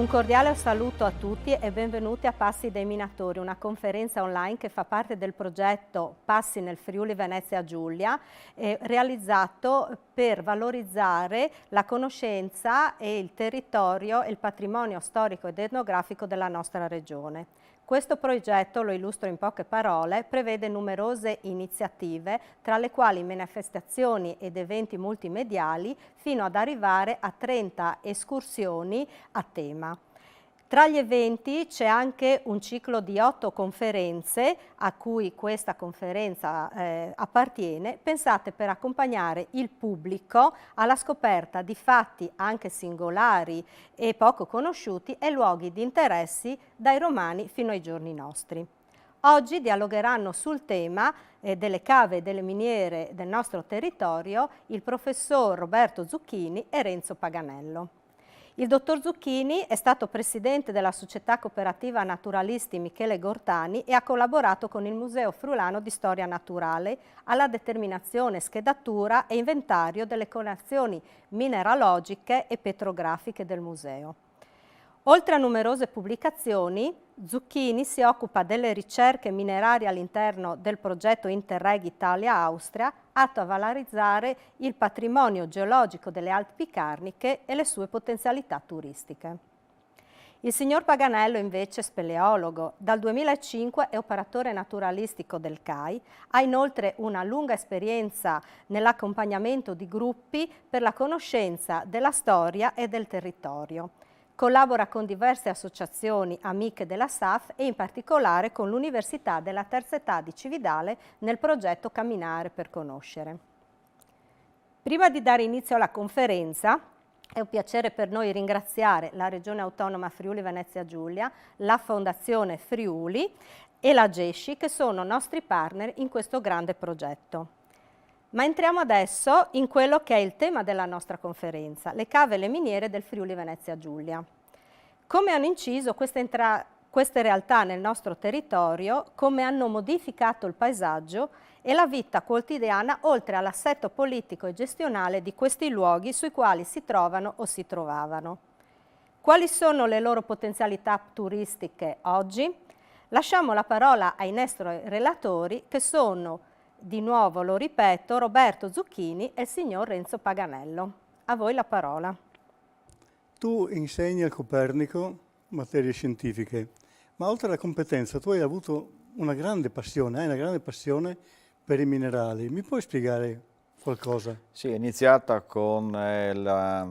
Un cordiale saluto a tutti e benvenuti a Passi dei Minatori, una conferenza online che fa parte del progetto Passi nel Friuli Venezia Giulia, realizzato per valorizzare la conoscenza e il territorio e il patrimonio storico ed etnografico della nostra regione. Questo progetto, lo illustro in poche parole, prevede numerose iniziative, tra le quali manifestazioni ed eventi multimediali, fino ad arrivare a 30 escursioni a tema. Tra gli eventi c'è anche un ciclo di 8 conferenze a cui questa conferenza appartiene, pensate per accompagnare il pubblico alla scoperta di fatti anche singolari e poco conosciuti e luoghi di interessi dai romani fino ai giorni nostri. Oggi dialogheranno sul tema delle cave e delle miniere del nostro territorio il professor Roberto Zucchini e Renzo Paganello. Il dottor Zucchini è stato presidente della Società Cooperativa Naturalisti Michele Gortani e ha collaborato con il Museo Friulano di Storia Naturale alla determinazione, schedatura e inventario delle collezioni mineralogiche e petrografiche del museo. Oltre a numerose pubblicazioni, Zucchini si occupa delle ricerche minerarie all'interno del progetto Interreg Italia-Austria, atto a valorizzare il patrimonio geologico delle Alpi Carniche e le sue potenzialità turistiche. Il signor Paganello invece è speleologo, dal 2005 è operatore naturalistico del CAI, ha inoltre una lunga esperienza nell'accompagnamento di gruppi per la conoscenza della storia e del territorio. Collabora con diverse associazioni amiche della SAF e in particolare con l'Università della Terza Età di Cividale nel progetto Camminare per Conoscere. Prima di dare inizio alla conferenza, è un piacere per noi ringraziare la Regione Autonoma Friuli Venezia Giulia, la Fondazione Friuli e la GESCI che sono nostri partner in questo grande progetto. Ma entriamo adesso in quello che è il tema della nostra conferenza, le cave e le miniere del Friuli Venezia Giulia. Come hanno inciso queste realtà nel nostro territorio, come hanno modificato il paesaggio e la vita quotidiana, oltre all'assetto politico e gestionale di questi luoghi sui quali si trovano o si trovavano. Quali sono le loro potenzialità turistiche oggi? Lasciamo la parola ai nostri relatori che sono, di nuovo lo ripeto, Roberto Zucchini e il signor Renzo Paganello. A voi la parola. Tu insegni al Copernico materie scientifiche, ma oltre alla competenza tu hai avuto una grande passione, hai una grande passione per i minerali. Mi puoi spiegare qualcosa? Sì, è iniziata con la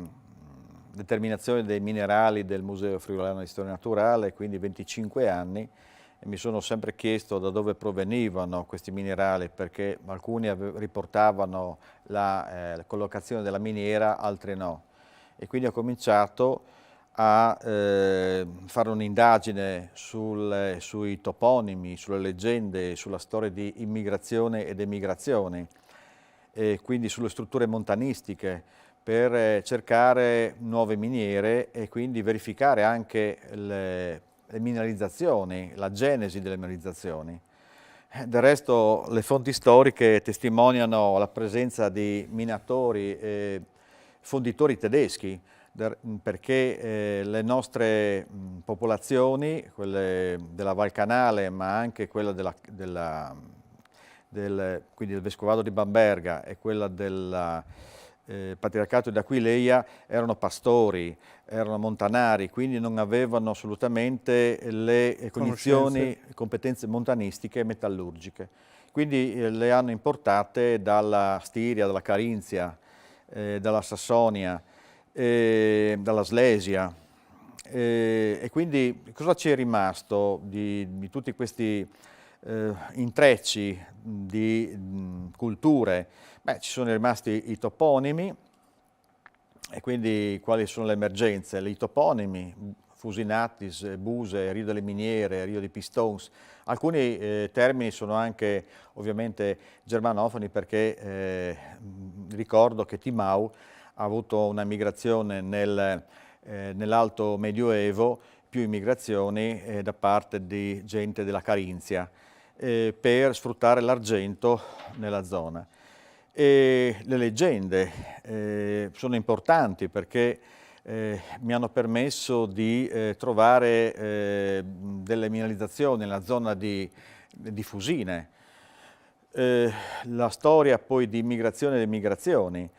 determinazione dei minerali del Museo Friulano di Storia Naturale, quindi 25 anni, e mi sono sempre chiesto da dove provenivano questi minerali, perché alcuni riportavano la collocazione della miniera, altri no. E quindi ho cominciato a fare un'indagine sui toponimi, sulle leggende, sulla storia di immigrazione ed emigrazione, e quindi sulle strutture montanistiche, per cercare nuove miniere e quindi verificare anche le mineralizzazioni, la genesi delle mineralizzazioni. Del resto le fonti storiche testimoniano la presenza di minatori e fonditori tedeschi, perché le nostre popolazioni, quelle della Val Canale, ma anche quella quindi del Vescovado di Bamberga e quella del Patriarcato di Aquileia, erano pastori, erano montanari, quindi non avevano assolutamente le condizioni, competenze montanistiche e metallurgiche. Quindi le hanno importate dalla Stiria, dalla Carinzia, dalla Sassonia, dalla Slesia. E quindi cosa ci è rimasto di tutti questi intrecci di culture? Beh, ci sono rimasti i toponimi, e quindi quali sono le emergenze? I toponimi, Fusinatis, Buse, Rio delle Miniere, Rio di Pistons. Alcuni termini sono anche ovviamente germanofoni, perché ricordo che Timau ha avuto una migrazione nell'Alto Medioevo, più immigrazioni da parte di gente della Carinzia, per sfruttare l'argento nella zona. E le leggende sono importanti, perché mi hanno permesso di trovare delle mineralizzazioni nella zona di Fusine. La storia poi di immigrazione e migrazioni.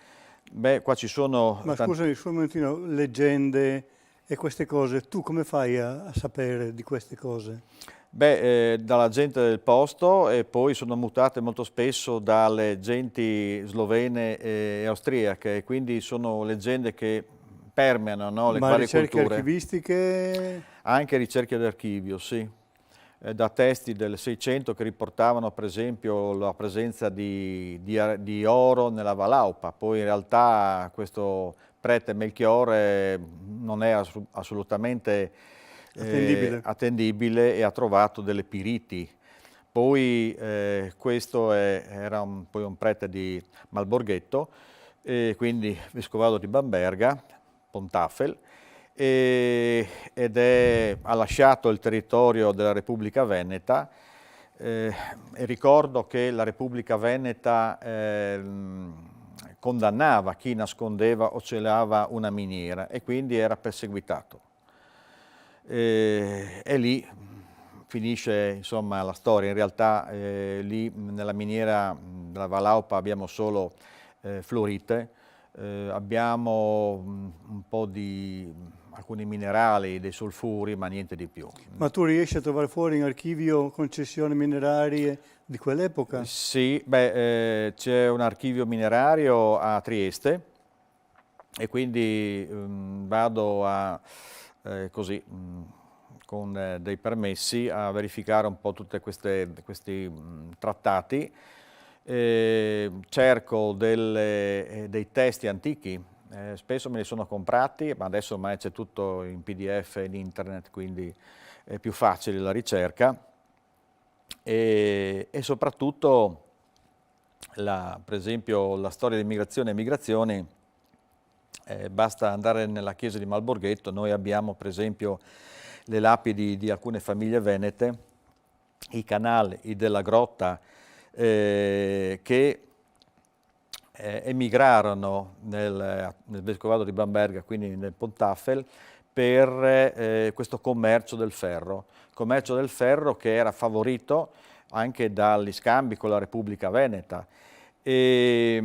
Beh, qua ci sono... Ma scusami, un momentino, leggende e queste cose, tu come fai a sapere di queste cose? Beh, dalla gente del posto, e poi sono mutate molto spesso dalle genti slovene e austriache, quindi sono leggende che permeano, no, le Ma varie ricerche culture. archivistiche? Anche ricerche d'archivio, sì. Da testi del 600 che riportavano per esempio la presenza di oro nella Valaupa, poi in realtà questo prete Melchiorre non è assolutamente attendibile e ha trovato delle piriti. Poi questo era poi un prete di Malborghetto, quindi vescovado di Bamberga, Pontafel, ha lasciato il territorio della Repubblica Veneta, e ricordo che la Repubblica Veneta condannava chi nascondeva o celava una miniera e quindi era perseguitato. E lì finisce insomma la storia. In realtà lì nella miniera della Valaupa abbiamo solo fluorite, abbiamo un po' di alcuni minerali, dei solfuri, ma niente di più. Ma tu riesci a trovare fuori in archivio concessioni minerarie di quell'epoca? Sì, beh, c'è un archivio minerario a Trieste e quindi vado a, così, con dei permessi a verificare un po' tutti questi trattati. Cerco dei testi antichi, spesso me li sono comprati, ma adesso ormai c'è tutto in PDF in internet, quindi è più facile la ricerca. E soprattutto, per esempio, la storia di immigrazione e migrazioni, basta andare nella chiesa di Malborghetto, noi abbiamo per esempio le lapidi di alcune famiglie venete, i canali della Grotta, che emigrarono nel vescovado di Bamberga, quindi nel Pontafel, per questo commercio del ferro che era favorito anche dagli scambi con la Repubblica Veneta e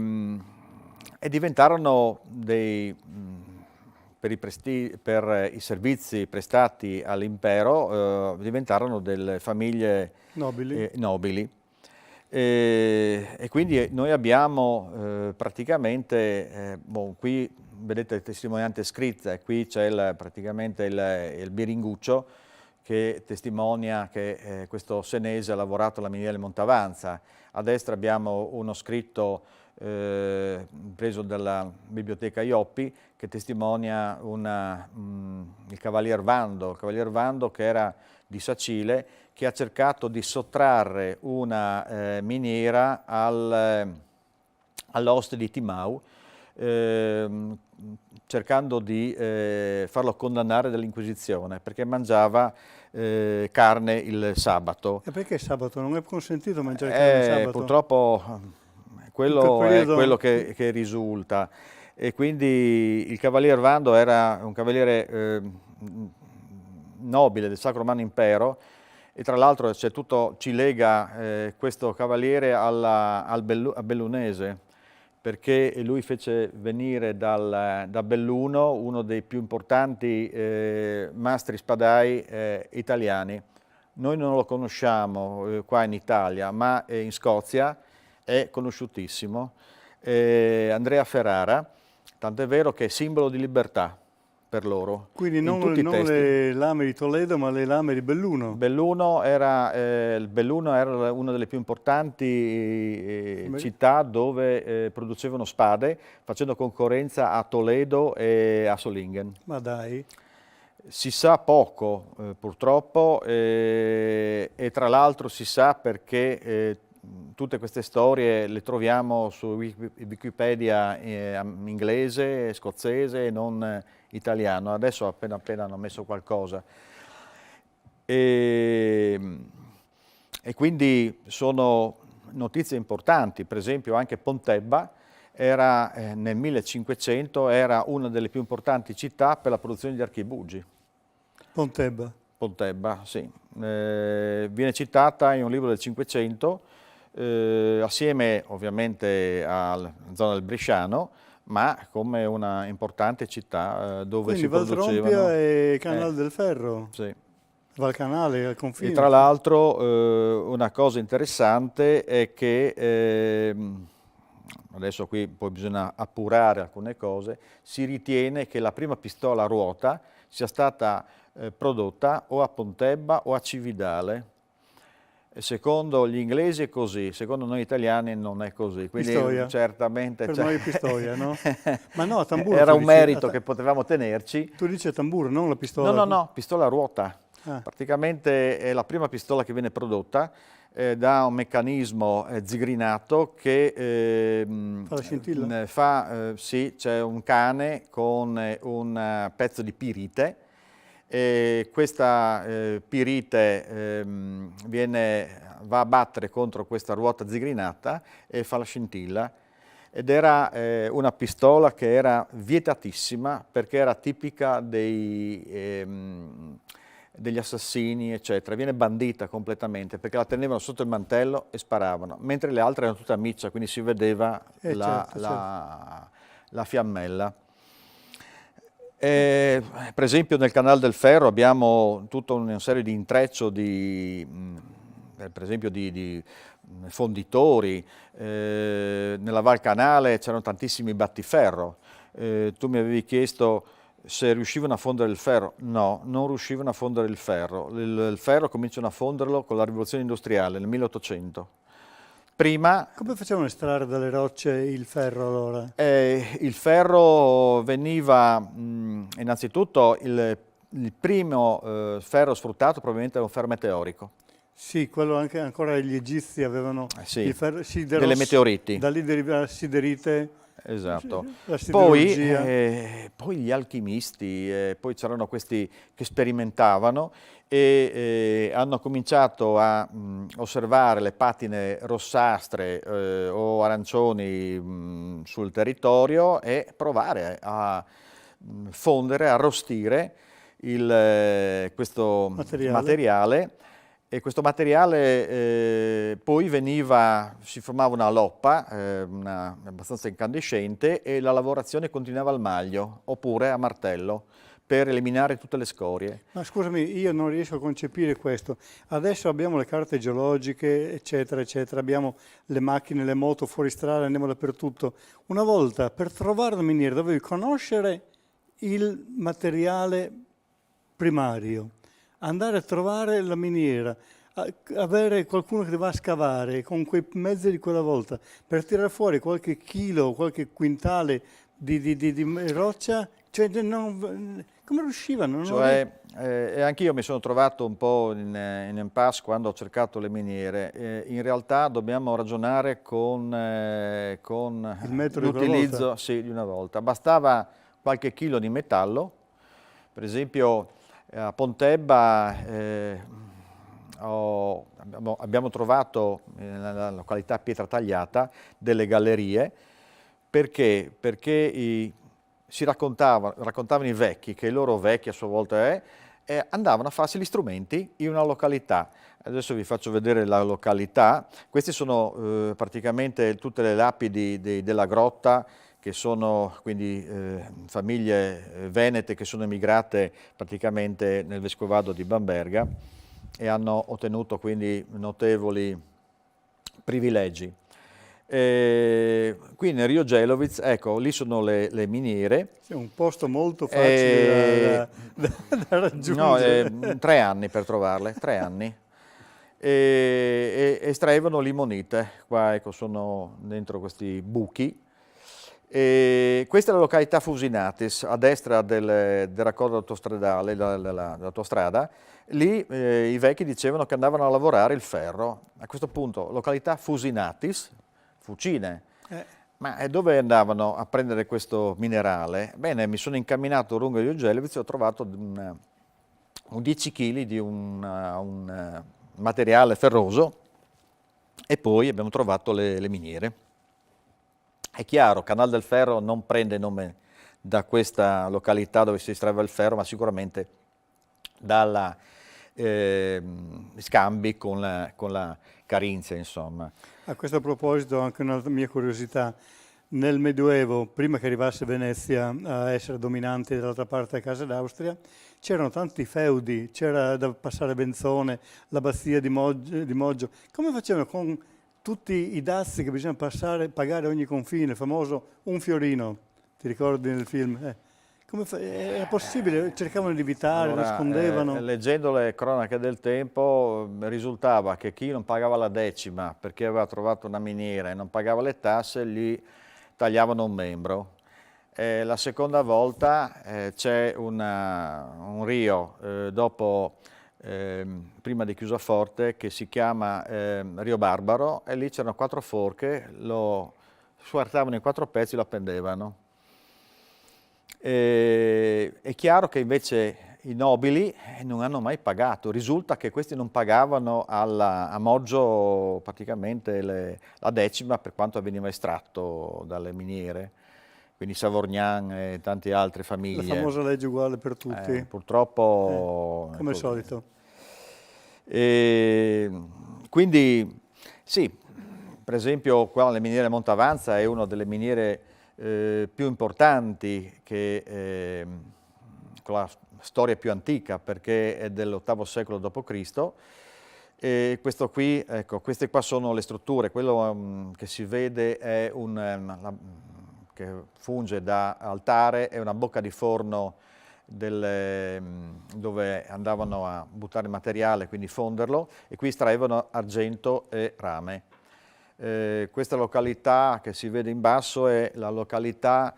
diventarono per i servizi prestati all'impero, diventarono delle famiglie nobili. E quindi noi abbiamo praticamente, qui vedete le testimonianze scritte, qui c'è praticamente il biringuccio che testimonia che questo senese ha lavorato alla miniera di Montavanza. A destra abbiamo uno scritto preso dalla biblioteca Ioppi che testimonia il Cavalier Vando che era di Sacile, che ha cercato di sottrarre una miniera all'oste di Timau, cercando di farlo condannare dall'Inquisizione, perché mangiava carne il sabato. E perché sabato? Non è consentito mangiare carne il sabato? Purtroppo quello è quello che risulta. E quindi il Cavalier Vando era un cavaliere nobile del Sacro Romano Impero, e tra l'altro ci lega questo cavaliere a Bellunese, perché lui fece venire da Belluno uno dei più importanti mastri spadai italiani. Noi non lo conosciamo qua in Italia, ma in Scozia è conosciutissimo, Andrea Ferrara, tant'è vero che è simbolo di libertà per loro. Quindi non le lame di Toledo, ma le lame di Belluno. Belluno era una delle più importanti città dove producevano spade, facendo concorrenza a Toledo e a Solingen. Ma dai. Si sa poco, purtroppo, e tra l'altro si sa perché tutte queste storie le troviamo su Wikipedia inglese, scozzese e non italiano. Adesso appena hanno messo qualcosa. E quindi sono notizie importanti, per esempio anche Pontebba era, nel 1500 era una delle più importanti città per la produzione di archibugi. Pontebba. Pontebba, sì. Viene citata in un libro del Cinquecento, assieme ovviamente alla zona del Bresciano, ma come una importante città dove Quindi si Valtrompia producevano... e Canale del Ferro, Sì. Valcanale, al E confine. tra l'altro una cosa interessante è che, adesso qui poi bisogna appurare alcune cose, si ritiene che la prima pistola a ruota sia stata prodotta o a Pontebba o a Cividale. E secondo gli inglesi è così, secondo noi italiani non è così, quindi Pistoia. certamente Per noi è Pistoia, no? Ma no, a tamburo era tu un dici, merito che potevamo tenerci. tu dici a tamburo, non la No, pistola. no, pistola a ruota. Ah. Praticamente è la prima pistola che viene prodotta da un meccanismo zigrinato che Fa la scintilla? sì, c'è un cane con un pezzo di pirite. E questa pirite va a battere contro questa ruota zigrinata e fa la scintilla. Ed era una pistola che era vietatissima perché era tipica degli assassini, eccetera. Viene bandita completamente perché la tenevano sotto il mantello e sparavano, mentre le altre erano tutte a miccia, quindi si vedeva Certo. la fiammella. Per esempio nel Canale del Ferro abbiamo tutta una serie di intreccio per esempio di fonditori, nella Val Canale c'erano tantissimi battiferro. Tu mi avevi chiesto se riuscivano a fondere il ferro. No, non riuscivano a fondere il ferro. Il ferro cominciano a fonderlo con la rivoluzione industriale nel 1800. Prima, Come facevano a estrarre dalle rocce il ferro allora? il ferro veniva, innanzitutto il primo ferro sfruttato probabilmente era un ferro meteorico. Sì, quello anche ancora gli egizi avevano Sì, il ferro, delle meteoriti. Da lì deriva la siderite. Esatto. La siderurgia. Poi gli alchimisti, poi c'erano questi che sperimentavano e hanno cominciato a osservare le patine rossastre o arancioni sul territorio e provare a fondere, arrostire questo materiale. E questo materiale poi si formava una loppa abbastanza incandescente e la lavorazione continuava al maglio oppure a martello per eliminare tutte le scorie. Ma scusami, io non riesco a concepire questo. Adesso abbiamo le carte geologiche, eccetera, eccetera, abbiamo le macchine, le moto fuori strada, andiamo dappertutto. Una volta per trovare una miniera dovevi conoscere il materiale primario, andare a trovare la miniera, avere qualcuno che doveva scavare con quei mezzi di quella volta per tirare fuori qualche chilo, qualche quintale di roccia, cioè, come riuscivano? E anch'io mi sono trovato un po' in impasse quando ho cercato le miniere. In realtà dobbiamo ragionare con l'utilizzo di una volta. Bastava qualche chilo di metallo, per esempio a Pontebba abbiamo trovato nella località Pietratagliata delle gallerie perché si raccontavano i vecchi che i loro vecchi a sua volta andavano a farsi gli strumenti in una località. Adesso vi faccio vedere la località. Queste sono praticamente tutte le lapidi della grotta, che sono quindi famiglie venete che sono emigrate praticamente nel vescovado di Bamberga e hanno ottenuto quindi notevoli privilegi. Qui nel Rio Gelovic, ecco, lì sono le miniere. È un posto molto facile da raggiungere. No, 3 anni per trovarle, 3 anni. Estraevano limonite, qua ecco, sono dentro questi buchi. Questa è la località Fusinatis, a destra del raccordo autostradale, dell'autostrada. Lì i vecchi dicevano che andavano a lavorare il ferro. A questo punto, località Fusinatis, Fucine. Ma dove andavano a prendere questo minerale? Bene, mi sono incamminato lungo il Rio Gelovic e ho trovato un 10 kg di un materiale ferroso e poi abbiamo trovato le miniere. È chiaro, Canal del Ferro non prende nome da questa località dove si estraeva il ferro, ma sicuramente dalla scambi con la Carinzia, insomma. A questo proposito, anche una mia curiosità. Nel Medioevo, prima che arrivasse Venezia a essere dominante dall'altra parte a casa d'Austria, c'erano tanti feudi, c'era da passare Benzone, l'abbazia di Moggio. Come facevano con tutti i dazi che bisogna pagare ogni confine, il famoso un fiorino, ti ricordi nel film? Era possibile? Cercavano di evitare, Allora, nascondevano? leggendo le cronache del tempo risultava che chi non pagava la decima perché aveva trovato una miniera e non pagava le tasse, gli tagliavano un membro. La seconda volta c'è un rio prima di Chiusaforte che si chiama Rio Barbaro, e lì c'erano 4 forche, lo squartavano in 4 pezzi e lo appendevano. È chiaro che invece i nobili non hanno mai pagato, risulta che questi non pagavano a Moggio praticamente la decima per quanto veniva estratto dalle miniere, quindi Savorgnan e tante altre famiglie. La famosa legge uguale per tutti. Purtroppo... Come al solito. Quindi sì, per esempio qua le miniere Montavanza è una delle miniere più importanti, con la storia più antica, perché è dell'VIII secolo d.C. E questo qui, ecco, queste qua sono le strutture. Quello che si vede è che funge da altare, è una bocca di forno dove andavano a buttare il materiale, quindi fonderlo, e qui estraevano argento e rame. Questa località che si vede in basso è la località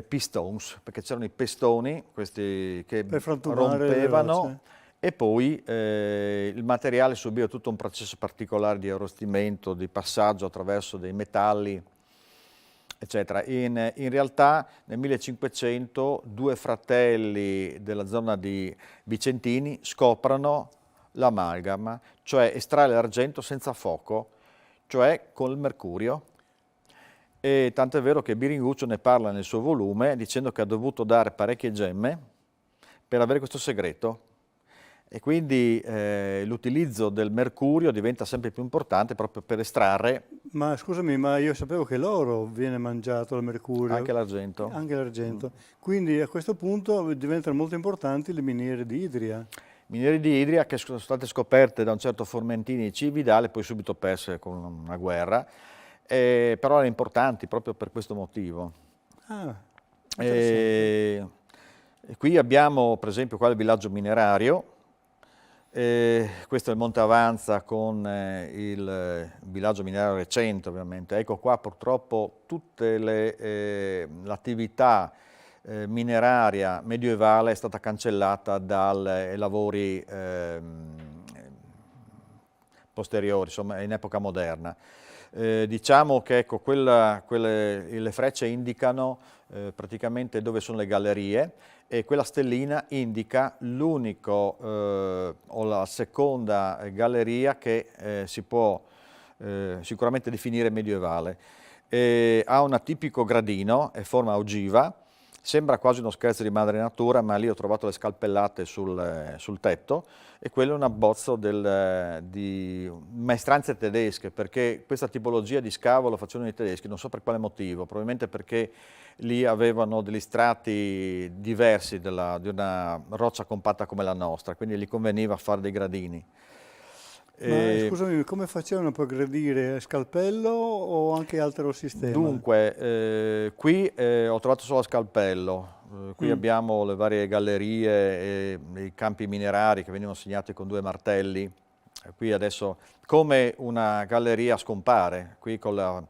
Pistons, perché c'erano i pestoni, questi che rompevano, e poi il materiale subiva tutto un processo particolare di arrostimento, di passaggio attraverso dei metalli, eccetera. In realtà nel 1500 2 fratelli della zona di Vicentini scoprono l'amalgama, cioè estrarre l'argento senza fuoco, cioè con il mercurio, e tanto è vero che Biringuccio ne parla nel suo volume dicendo che ha dovuto dare parecchie gemme per avere questo segreto, e quindi l'utilizzo del mercurio diventa sempre più importante proprio per estrarre. Ma scusami, ma io sapevo che l'oro viene mangiato, il mercurio. Anche l'argento. Anche l'argento. Quindi a questo punto diventano molto importanti le miniere di Idria. Miniere di Idria che sono state scoperte da un certo Formentini Cividale, poi subito perse con una guerra, però erano importanti proprio per questo motivo. Qui abbiamo per esempio qua il villaggio minerario, questo è il Monte Avanza con il villaggio minerario recente ovviamente. Ecco qua purtroppo tutte l'attività mineraria medievale è stata cancellata dai lavori posteriori, insomma in epoca moderna. Diciamo che ecco, le frecce indicano praticamente dove sono le gallerie, e quella stellina indica l'unico o la seconda galleria che si può sicuramente definire medievale. Ha un atipico gradino, è forma ogiva. Sembra quasi uno scherzo di madre natura, ma lì ho trovato le scalpellate sul tetto, e quello è un abbozzo di maestranze tedesche, perché questa tipologia di scavo lo facevano i tedeschi, non so per quale motivo, probabilmente perché lì avevano degli strati diversi di una roccia compatta come la nostra, quindi gli conveniva fare dei gradini. Ma scusami, come facevano per gradire? Scalpello o anche altro sistema? Dunque, qui ho trovato solo scalpello, qui abbiamo le varie gallerie e i campi minerari che venivano segnati con 2 martelli. Qui adesso come una galleria scompare, qui con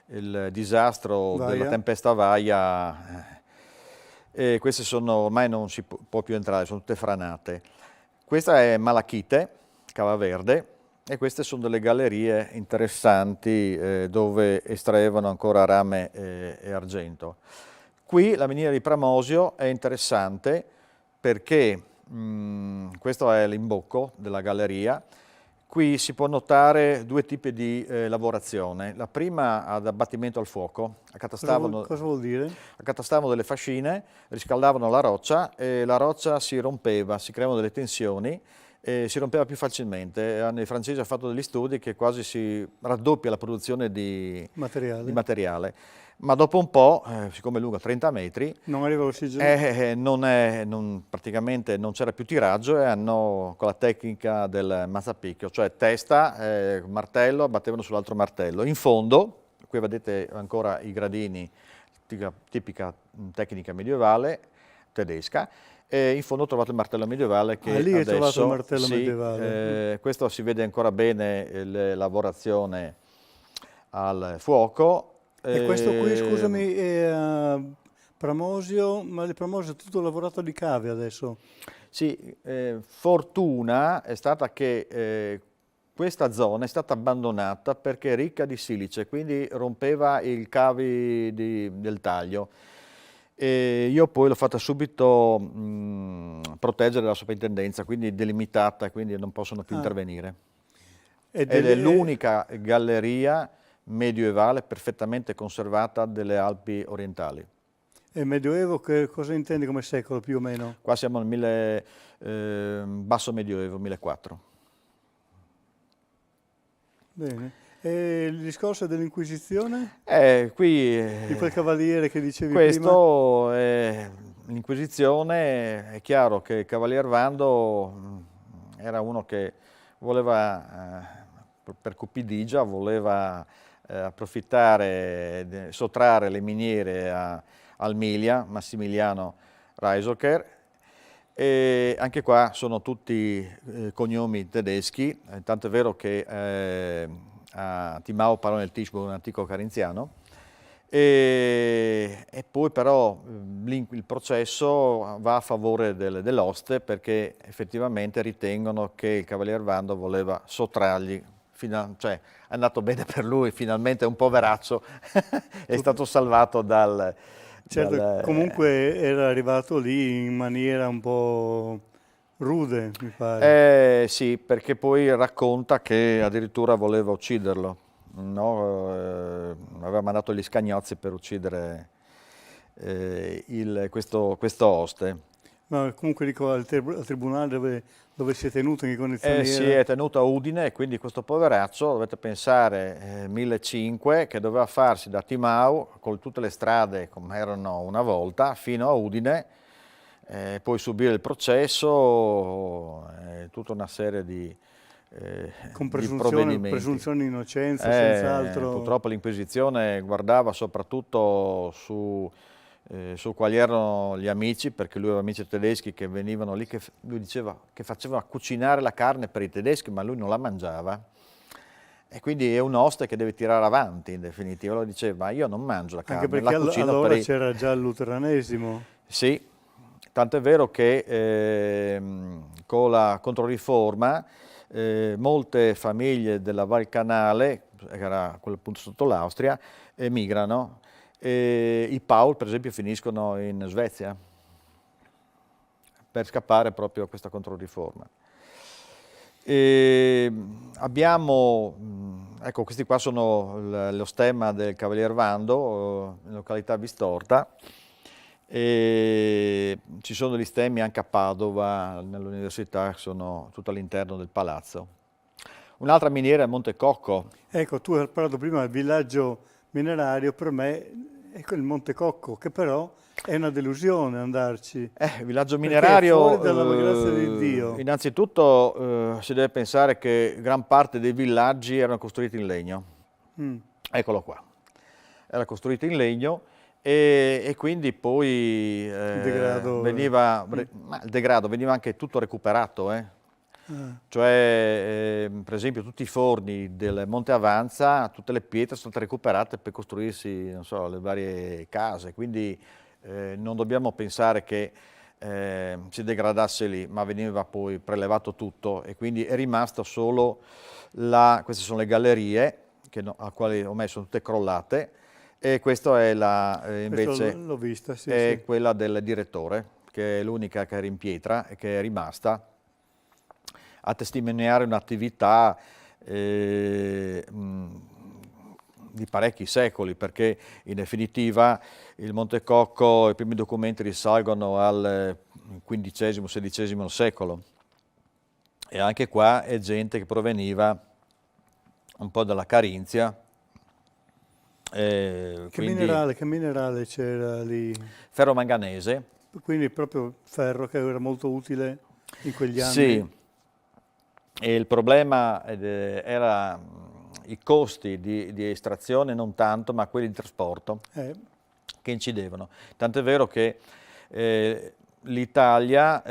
il disastro della tempesta Vaia, queste ormai non si può più entrare, sono tutte franate. Questa è malachite, cava verde, e queste sono delle gallerie interessanti dove estraevano ancora rame e argento. Qui la miniera di Pramosio è interessante perché questo è l'imbocco della galleria. Qui si può notare due tipi di lavorazione. La prima ad abbattimento al fuoco. Cosa vuol dire? Accatastavano delle fascine, riscaldavano la roccia e la roccia si rompeva, si creavano delle tensioni e si rompeva più facilmente. I francesi hanno fatto degli studi che quasi si raddoppia la produzione di materiale. Ma dopo un po', siccome è lunga 30 metri, non arriva l'ossigeno? Praticamente non c'era più tiraggio e hanno con la tecnica del mazzapicchio, cioè testa, martello, battevano sull'altro martello. In fondo, qui vedete ancora i gradini, tipica tecnica medievale tedesca, e in fondo ho trovato il martello medievale che lì adesso... hai trovato il martello medievale. Questo si vede ancora bene la lavorazione al fuoco. E questo qui, scusami, è Pramosio, ma il Pramosio è tutto lavorato di cave adesso? Sì, fortuna è stata che questa zona è stata abbandonata perché è ricca di silice, quindi rompeva i cavi del taglio. E io poi l'ho fatta subito proteggere dalla soprintendenza, quindi delimitata, quindi non possono più intervenire. Ed è l'unica galleria medioevale perfettamente conservata delle Alpi orientali. E Medioevo cosa intendi come secolo più o meno? Qua siamo nel basso Medioevo, 1400. Bene. E il discorso dell'Inquisizione? Qui, di quel cavaliere che dicevi prima? L'Inquisizione, è chiaro che il Cavalier Vando era uno che voleva, per cupidigia, voleva approfittare, sottrarre le miniere al Milia, Massimiliano Reisocher, e anche qua sono tutti cognomi tedeschi, tanto è vero che a Timao parla nel Tischburg, un antico carinziano, e poi però il processo va a favore dell'oste perché effettivamente ritengono che il Cavalier Vando voleva sottrargli, cioè è andato bene per lui, finalmente un poveraccio è stato salvato dal... Certo, comunque era arrivato lì in maniera un po' rude, mi pare. Sì, perché poi racconta che addirittura voleva ucciderlo, no? Aveva mandato gli scagnozzi per uccidere questo oste. Ma comunque dico al tribunale dove si è tenuto, in che condizioni Si è tenuto a Udine, quindi questo poveraccio, dovete pensare, 1500, che doveva farsi da Timau, con tutte le strade come erano una volta, fino a Udine, poi subire il processo, tutta una serie di con provvedimenti. presunzione di innocenza, senz'altro. Purtroppo l'Inquisizione guardava soprattutto su quali erano gli amici, perché lui aveva amici tedeschi che venivano lì, che lui diceva che facevano cucinare la carne per i tedeschi, ma lui non la mangiava. E quindi è un oste che deve tirare avanti, in definitiva. Lo diceva, io non mangio la carne, anche perché la cucino allora per c'era già il luteranesimo. Sì, tanto è vero che con la Controriforma molte famiglie della Val Canale, che era quello appunto sotto l'Austria, emigrano. I Paul, per esempio, finiscono in Svezia per scappare proprio a questa Controriforma. Ecco, questi qua sono lo stemma del Cavalier Vando, in località Vistorta. Ci sono degli stemmi anche a Padova, nell'università, che sono tutto all'interno del palazzo. Un'altra miniera è a Monte Cocco. Ecco, tu hai parlato prima del villaggio minerario, per me è il Monte Cocco, che però è una delusione andarci. Villaggio minerario, fuori dalla grazia di Dio. Innanzitutto si deve pensare che gran parte dei villaggi erano costruiti in legno. Eccolo qua. Era costruito in legno e quindi poi il degrado veniva anche tutto recuperato. Cioè, per esempio, tutti i forni del Monte Avanza, tutte le pietre sono state recuperate per costruirsi, non so, le varie case, quindi non dobbiamo pensare che si degradasse lì, ma veniva poi prelevato tutto e quindi è rimasto solo queste sono le gallerie a quali ormai sono tutte crollate e questa è invece l'ho vista, sì, è sì. quella del direttore, che è l'unica che era in pietra e che è rimasta. a testimoniare un'attività di parecchi secoli, perché in definitiva il Monte Cocco, i primi documenti risalgono al XV-XVI secolo, e anche qua è gente che proveniva un po' dalla Carinzia. Che minerale c'era lì? Ferro manganese. Quindi proprio ferro, che era molto utile in quegli anni. Sì, e il problema era i costi di estrazione, non tanto, ma quelli di trasporto che incidevano. Tant'è vero che l'Italia,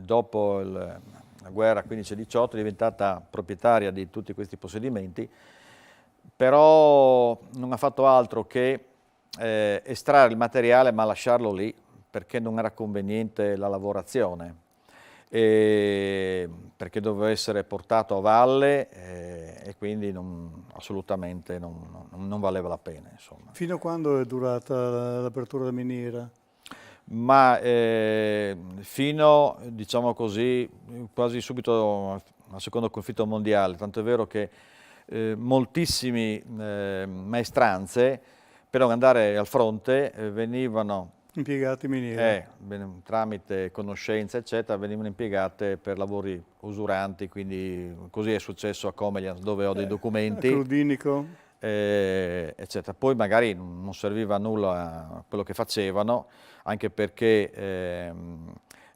dopo la guerra 15-18, è diventata proprietaria di tutti questi possedimenti, però non ha fatto altro che estrarre il materiale ma lasciarlo lì, perché non era conveniente la lavorazione, perché doveva essere portato a valle e quindi assolutamente non valeva la pena, insomma. Fino a quando è durata l'apertura della miniera? Ma fino, diciamo così, quasi subito al secondo conflitto mondiale, tanto è vero che moltissimi maestranze, per non andare al fronte, venivano impiegati in miniera. Tramite conoscenze, eccetera, venivano impiegate per lavori usuranti, quindi così è successo a Comelians, dove ho dei documenti. A Crudinico. Eccetera. Poi magari non serviva a nulla quello che facevano, anche perché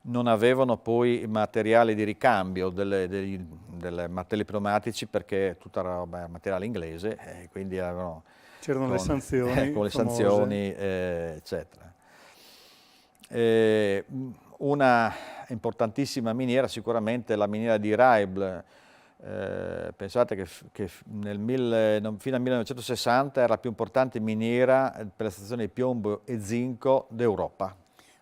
non avevano poi materiali di ricambio delle materiali pneumatici, perché tutta roba materiale inglese, quindi avevano... C'erano le sanzioni. Con le sanzioni, eccetera. Una importantissima miniera sicuramente è la miniera di Raibl. Pensate che fino al 1960 era la più importante miniera per l'estrazione di piombo e zinco d'Europa.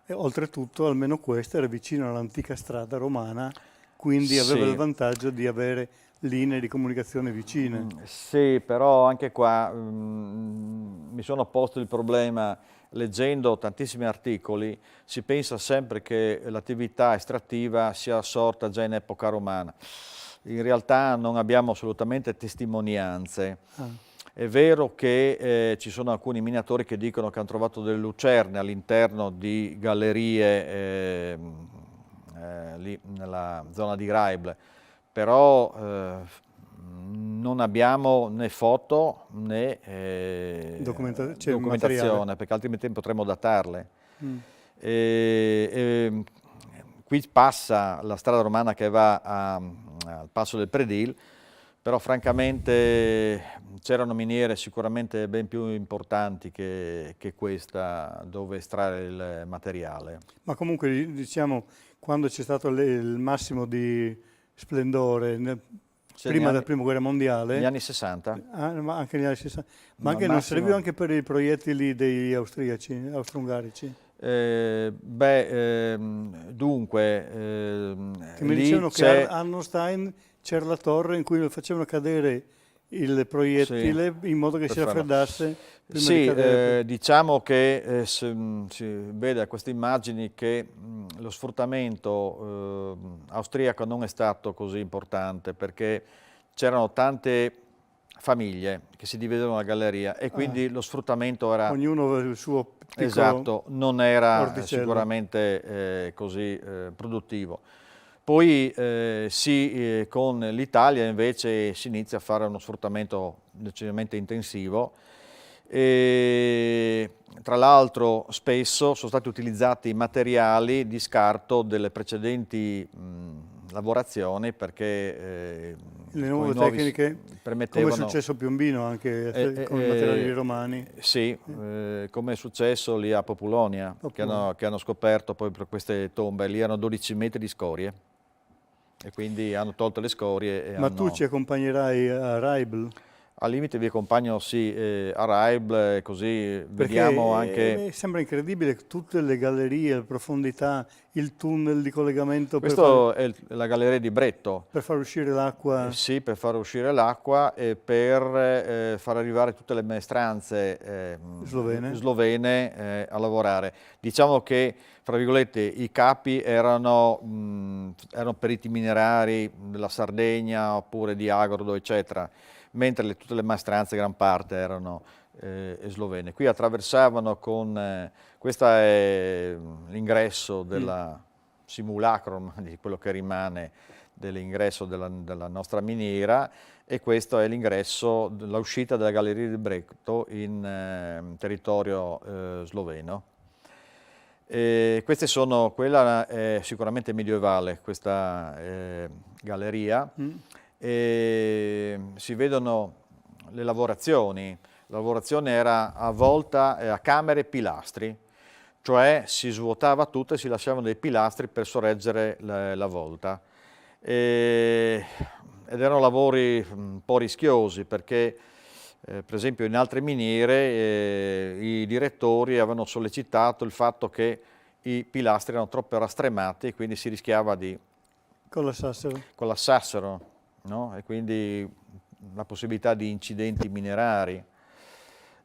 E oltretutto, almeno questa era vicino all'antica strada romana, quindi aveva il vantaggio di avere linee di comunicazione vicine. Sì, però anche qua mi sono posto il problema, leggendo tantissimi articoli, si pensa sempre che l'attività estrattiva sia sorta già in epoca romana. In realtà non abbiamo assolutamente testimonianze. È vero che ci sono alcuni minatori che dicono che hanno trovato delle lucerne all'interno di gallerie lì nella zona di Raibl, però non abbiamo né foto né documentazione, perché altrimenti potremmo datarle. Qui passa la strada romana che va al passo del Predil, però francamente c'erano miniere sicuramente ben più importanti che questa, dove estrarre il materiale. Ma comunque, diciamo, quando c'è stato il massimo di splendore, prima della Prima Guerra Mondiale... Negli anni 60? Ma anche negli anni 60. Ma anche non serviva anche per i proiettili degli austriaci, austro-ungarici? Dunque... che mi dicevano che a Arnstein c'era la torre in cui facevano cadere il proiettile in modo che si raffreddasse prima di cadere. Diciamo che si vede a queste immagini che lo sfruttamento austriaco non è stato così importante, perché c'erano tante famiglie che si dividevano la galleria e quindi lo sfruttamento era... Ognuno aveva il suo piccolo... Esatto, non era orticello. Sicuramente così produttivo. Poi con l'Italia invece si inizia a fare uno sfruttamento decisamente intensivo e tra l'altro spesso sono stati utilizzati materiali di scarto delle precedenti lavorazioni, perché le nuove tecniche permettevano... Come è successo a Piombino anche con i materiali romani. Sì, come è successo lì a Populonia, che hanno scoperto poi per queste tombe, lì erano 12 metri di scorie. E quindi hanno tolto le scorie. Ma tu ci accompagnerai a Raibl? Al limite vi accompagno sì, a Raibl, così vediamo anche... Sembra incredibile tutte le gallerie, le profondità, il tunnel di collegamento Questo è la galleria di Bretto. per far uscire l'acqua. Sì, per far uscire l'acqua e per far arrivare tutte le maestranze slovene a lavorare. Diciamo che, fra virgolette, i capi erano periti minerari della Sardegna oppure di Agordo, eccetera, mentre tutte le maestranze, gran parte, erano slovene. Qui attraversavano con... questo è l'ingresso della simulacro di quello che rimane dell'ingresso della nostra miniera, e questo è l'ingresso, l'uscita della galleria di Bretto in territorio sloveno. Queste sono, quella è sicuramente medievale, questa galleria. Si vedono le lavorazioni. La lavorazione era avvolta a camere e pilastri, cioè si svuotava tutto e si lasciavano dei pilastri per sorreggere la volta. Ed erano lavori un po' rischiosi perché, per esempio, in altre miniere i direttori avevano sollecitato il fatto che i pilastri erano troppo rastremati e quindi si rischiava di collassassero, no? E quindi la possibilità di incidenti minerari.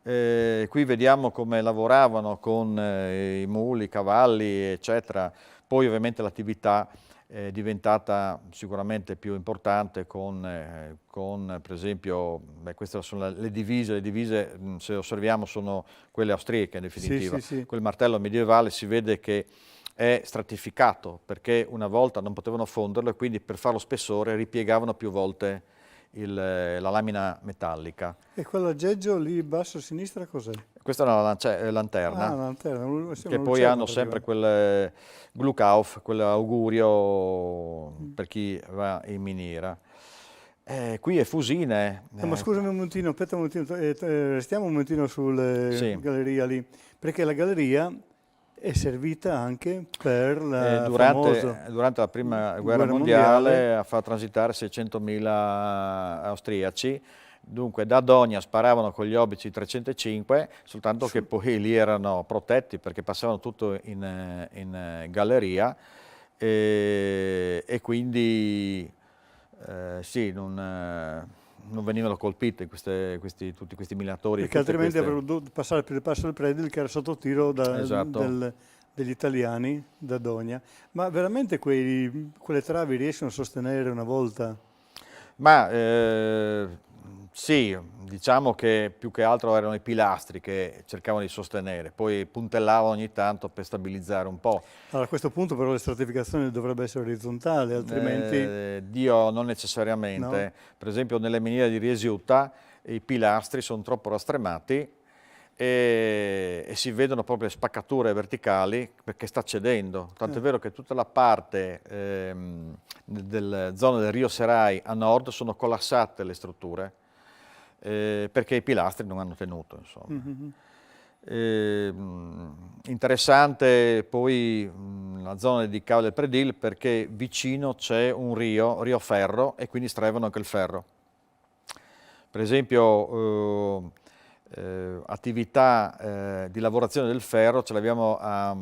Qui vediamo come lavoravano con i muli, i cavalli, eccetera. Poi ovviamente l'attività è diventata sicuramente più importante con per esempio, queste sono le divise, se osserviamo sono quelle austriache in definitiva. Sì. Quel martello medievale si vede che è stratificato perché una volta non potevano fonderlo e quindi per farlo spessore ripiegavano più volte la lamina metallica. E quell'aggeggio lì basso a sinistra cos'è? Questa è una lanterna, lanterna, che poi hanno sempre quel Glückauf, quell'augurio per chi va in miniera. Qui è Fusine. Ma scusami un momentino, aspetta un momentino, restiamo un momentino sulla galleria lì, perché la galleria è servita anche per la durante la prima guerra mondiale a far transitare 600.000 austriaci. Dunque da Donia sparavano con gli obici 305, soltanto che poi lì erano protetti perché passavano tutto in galleria e quindi sì, non venivano colpiti tutti questi minatori. Perché altrimenti avrebbero dovuto passare per il passo del Predil, che era sotto tiro degli italiani da Donia. Ma veramente quelle travi riescono a sostenere una volta? Ma sì, diciamo che più che altro erano i pilastri che cercavano di sostenere, poi puntellavano ogni tanto per stabilizzare un po'. Allora, a questo punto però la stratificazione dovrebbe essere orizzontale, altrimenti... Dio, non necessariamente. No? Per esempio nelle miniere di Riesiutta i pilastri sono troppo rastremati e si vedono proprio le spaccature verticali perché sta cedendo. Tanto è vero che tutta la parte della zona del Rio Serai a nord sono collassate le strutture perché i pilastri non hanno tenuto, insomma. Interessante poi la zona di Cava del Predil perché vicino c'è un Rio Ferro, e quindi estraevano anche il ferro. Per esempio attività di lavorazione del ferro ce l'abbiamo a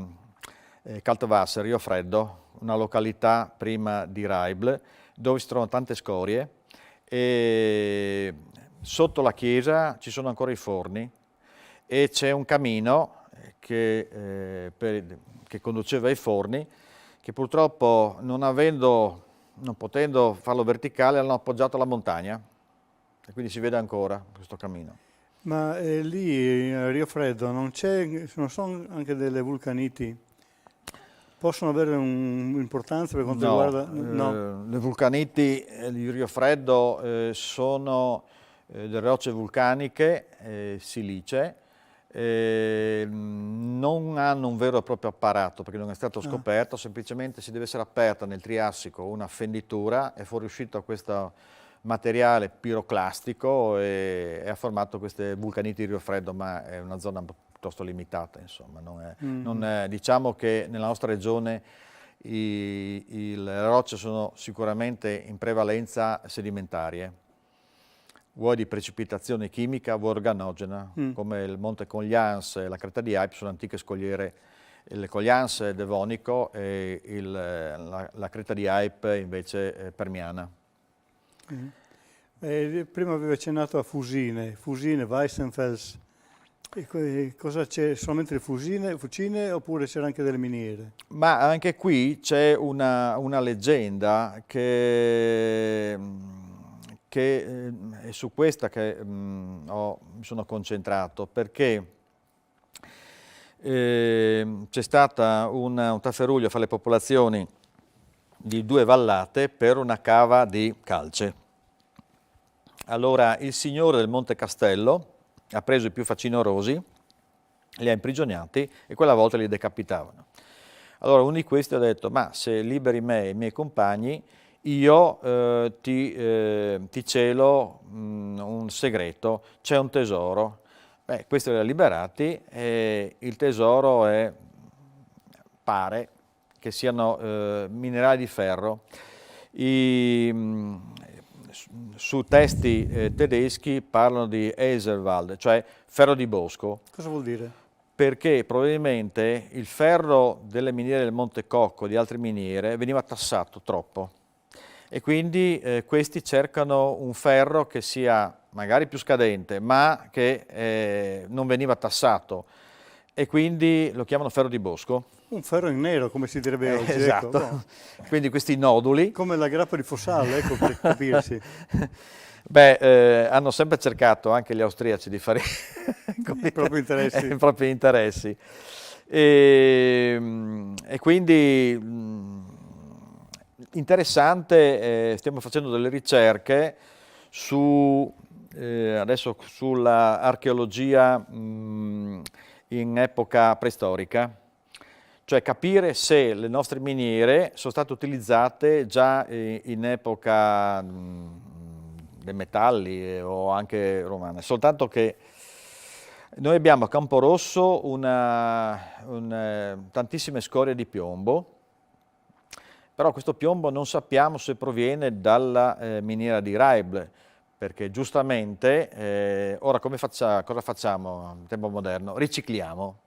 Kaltwasser, Rio Freddo, una località prima di Raibl, dove si trovano tante scorie, e sotto la chiesa ci sono ancora i forni e c'è un camino che conduceva ai forni, che purtroppo non potendo farlo verticale hanno appoggiato alla montagna e quindi si vede ancora questo cammino. Ma lì a Rio Freddo non sono anche delle vulcaniti? Possono avere un'importanza per quanto riguarda... No. Le vulcaniti di Rio Freddo sono delle rocce vulcaniche silicee, non hanno un vero e proprio apparato perché non è stato scoperto, semplicemente si deve essere aperta nel Triassico una fenditura e fuoriuscito questo materiale piroclastico e ha formato queste vulcaniti di Rio Freddo, ma è una zona piuttosto limitata, insomma. Diciamo che nella nostra regione le rocce sono sicuramente in prevalenza sedimentarie. vuoi di precipitazione chimica, vuoi organogena, come il Monte Conglians e la creta di Ypres sono antiche scogliere. Il Conglians è devonico e la creta di Ypres invece è permiana. Prima avevi accennato a Fusine, Weissenfels. Cosa c'è? Solamente le fucine oppure c'era anche delle miniere? Ma anche qui c'è una leggenda che è su questa che mi sono concentrato, perché c'è stata un tafferuglio fra le popolazioni di due vallate per una cava di calce. Allora il signore del Monte Castello ha preso i più facinorosi, li ha imprigionati e quella volta li decapitavano. Allora uno di questi ha detto: ma se liberi me e i miei compagni, io ti celo un segreto, c'è un tesoro. Beh, questi li ha liberati e il tesoro pare che siano minerali di ferro. Su testi tedeschi parlano di Eisenwald, cioè ferro di bosco. Cosa vuol dire? Perché probabilmente il ferro delle miniere del Monte Cocco, di altre miniere, veniva tassato troppo. E quindi questi cercano un ferro che sia magari più scadente, ma che non veniva tassato. E quindi lo chiamano ferro di bosco. Un ferro in nero, come si direbbe oggi. Esatto. Ecco. Quindi questi noduli. Come la grappa di Fossale, ecco, per capirsi. Beh, hanno sempre cercato anche gli austriaci di fare i propri interessi. I propri interessi. E quindi interessante, stiamo facendo delle ricerche adesso sulla archeologia in epoca preistorica, cioè capire se le nostre miniere sono state utilizzate già in epoca dei metalli o anche romane, soltanto che noi abbiamo a Camporosso tantissime scorie di piombo, però questo piombo non sappiamo se proviene dalla miniera di Reible, perché giustamente ora cosa facciamo in tempo moderno? Ricicliamo.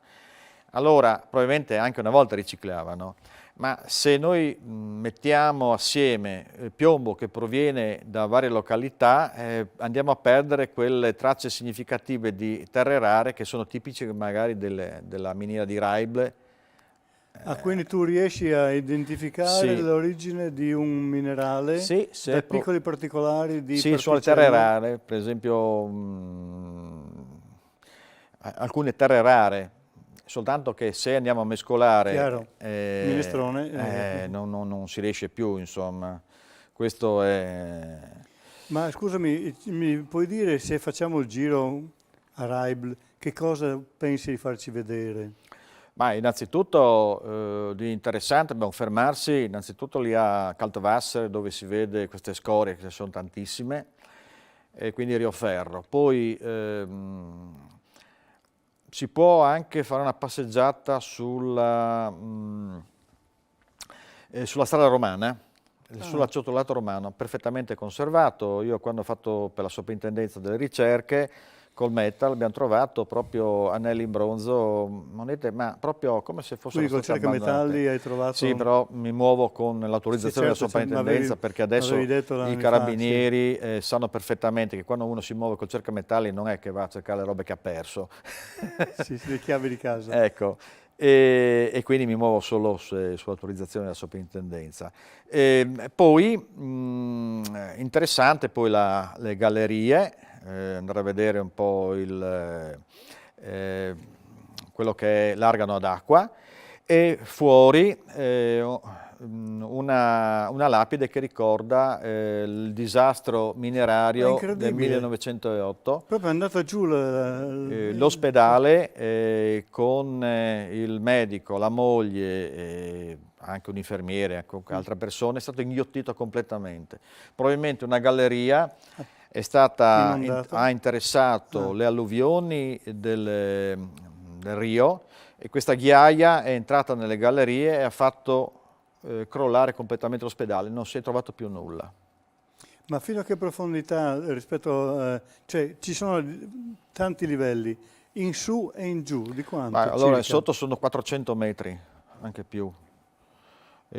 Allora, probabilmente anche una volta riciclavano, ma se noi mettiamo assieme piombo che proviene da varie località, andiamo a perdere quelle tracce significative di terre rare che sono tipiche magari della miniera di Reible. Quindi tu riesci a identificare l'origine di un minerale da piccoli particolari di Sì, sono le terre rare, per esempio alcune terre rare. Soltanto che se andiamo a mescolare minestrone non si riesce più, insomma. Questo è... Ma scusami, mi puoi dire, se facciamo il giro a Reible, che cosa pensi di farci vedere? Ma innanzitutto di interessante dobbiamo fermarsi innanzitutto lì a Kaltwasser, dove si vede queste scorie, che sono tantissime, e quindi Rio Ferro. Poi si può anche fare una passeggiata sulla strada romana, sull'acciottolato romano, perfettamente conservato. Io quando ho fatto per la soprintendenza delle ricerche, col metal abbiamo trovato proprio anelli in bronzo, monete, ma proprio come se fossero state abbandonate. Quindi col cercametalli hai trovato... Sì, però mi muovo con l'autorizzazione della soprintendenza, perché adesso i carabinieri sanno perfettamente che quando uno si muove col cercametalli non è che va a cercare le robe che ha perso. Sì, le chiavi di casa. Ecco, e quindi mi muovo solo sull'autorizzazione della soprintendenza. Poi, interessante poi le gallerie, andare a vedere un po' quello che è l'Argano ad acqua, e fuori una lapide che ricorda il disastro minerario del 1908. Proprio è andata giù l'ospedale con il medico, la moglie, anche un infermiere, anche altre persone, è stato inghiottito completamente. Probabilmente una galleria ha interessato le alluvioni del Rio, e questa ghiaia è entrata nelle gallerie e ha fatto crollare completamente l'ospedale, non si è trovato più nulla. Ma fino a che profondità rispetto cioè ci sono tanti livelli, in su e in giù, di quanto? Allora, sotto sono 400 metri, anche più. È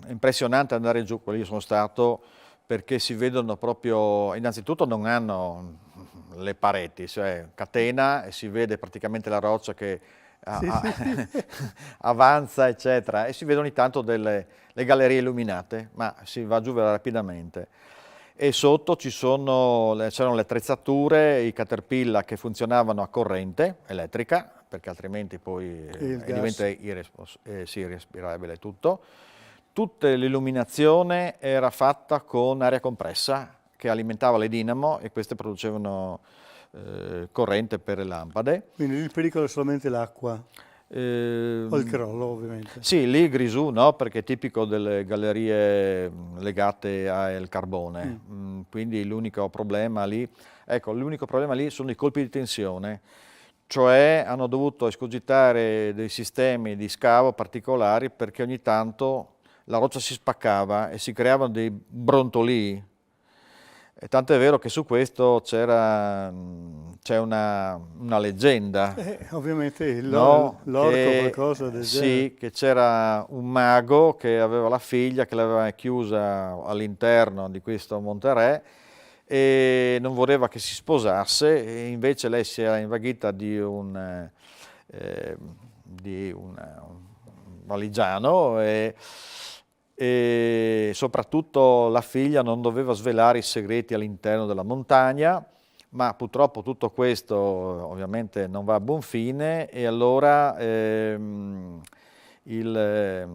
impressionante andare giù, quelli io sono stato, perché si vedono proprio, innanzitutto non hanno le pareti, cioè catena e si vede praticamente la roccia che avanza, eccetera, e si vedono ogni tanto le gallerie illuminate, ma si va giù rapidamente. E sotto c'erano le attrezzature, i Caterpillar che funzionavano a corrente elettrica, perché altrimenti poi diventa irrespirabile tutto. Tutta l'illuminazione era fatta con aria compressa che alimentava le dinamo e queste producevano corrente per le lampade. Quindi il pericolo è solamente l'acqua? O il crollo, ovviamente. Sì, lì Grisù no, perché è tipico delle gallerie legate al carbone, quindi l'unico problema lì sono i colpi di tensione, cioè hanno dovuto escogitare dei sistemi di scavo particolari perché ogni tanto la roccia si spaccava e si creavano dei brontolii. E tanto è vero che su questo c'è una leggenda. Ovviamente l'orco qualcosa del genere. Sì, che c'era un mago che aveva la figlia che l'aveva chiusa all'interno di questo Monterè e non voleva che si sposasse, e invece lei si era invaghita di un valigiano e soprattutto la figlia non doveva svelare i segreti all'interno della montagna, ma purtroppo tutto questo ovviamente non va a buon fine e allora il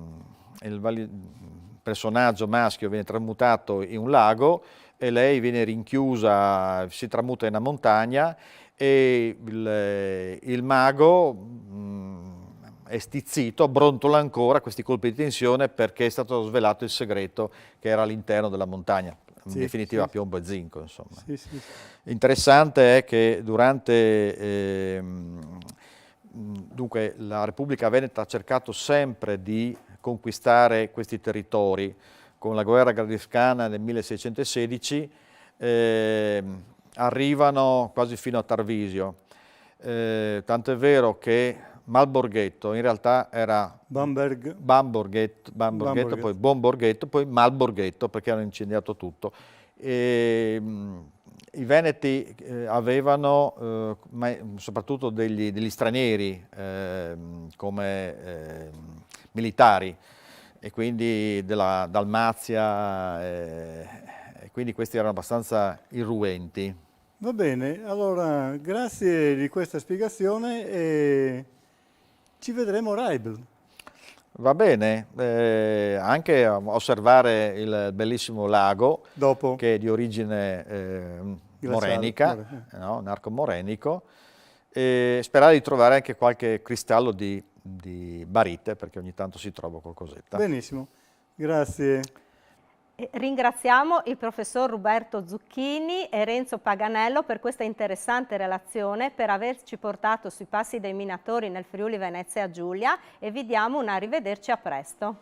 personaggio maschio viene tramutato in un lago e lei viene rinchiusa, si tramuta in una montagna e il mago è stizzito, brontola ancora questi colpi di tensione perché è stato svelato il segreto che era all'interno della montagna, in definitiva piombo e zinco, insomma. Interessante è che dunque la Repubblica Veneta ha cercato sempre di conquistare questi territori. Con la guerra gradiscana del 1616 arrivano quasi fino a Tarvisio, tanto è vero che Malborghetto in realtà era Bamborghetto, poi Bomborghetto, poi Malborghetto perché hanno incendiato tutto. I Veneti avevano soprattutto degli stranieri come militari e quindi della Dalmazia e quindi questi erano abbastanza irruenti. Va bene, allora grazie di questa spiegazione e ci vedremo a Raibel. Va bene, anche a osservare il bellissimo lago che è di origine morenica, no? Narco-morenico, e sperare di trovare anche qualche cristallo di barite perché ogni tanto si trova qualcosetta. Benissimo, grazie. Ringraziamo il professor Roberto Zucchini e Renzo Paganello per questa interessante relazione, per averci portato sui passi dei minatori nel Friuli Venezia Giulia e vi diamo un arrivederci a presto.